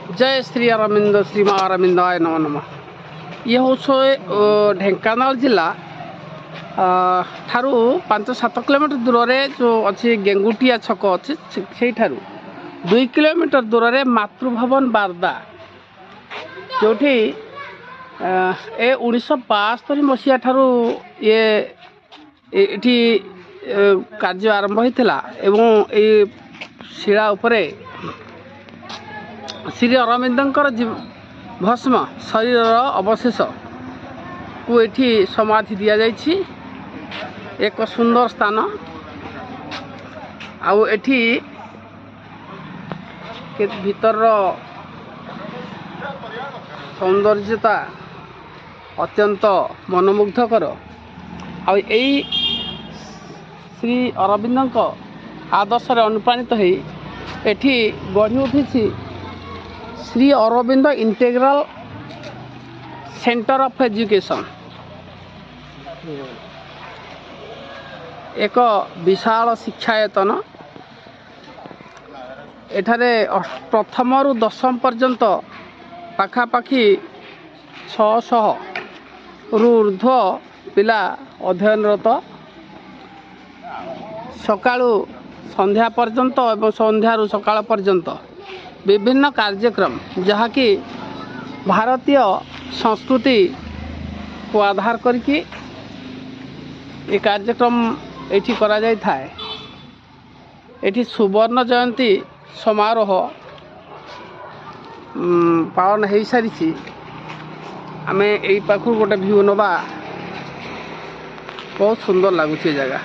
जय श्री अरविंद श्री माँ अरविंदाय नमो नमः। ये हूँ ढेंकानाल जिला ठारू 5-7 किलोमीटर दूर रे जो अच्छी गेंगुटिया छक अच्छे से 2 किलोमीटर दूर रे मातृभवन बारदा जो ए 1972 मसीहा ठारू ये कार्य आरंभ होता एवं ये शिला उपरे श्री अरविंदर भस्म शरीर अवशेष को एठी समाधि दिया जाइछि। एक सुंदर स्थान आउ एठी के भीतर सौंदर्यता अत्यंत मनमुग्धकर आउ एई श्री अरविंदर आदर्श अनुप्राणित होई एठी गढ़ी उठी Shri Aurobindo integral centre of education. एक विशाल शिक्षायतन एठारे प्रथम रु 10म पर्यंत पाखापाखि 600 रु ऊर्ध्व पिला अध्ययनरत सकाळु संध्या पर्यंत एवं संध्या रु सकाळ पर्यंत विभिन्न कार्यक्रम जहाँकि भारतीय संस्कृति को आधार करके ये कार्यक्रम एठी करा जाय थाए। एठी सुवर्ण जयंती समारोह पालन हो सारी आमे एई पाखु गोटे व्यू नबा बहुत सुंदर लगुच जगह।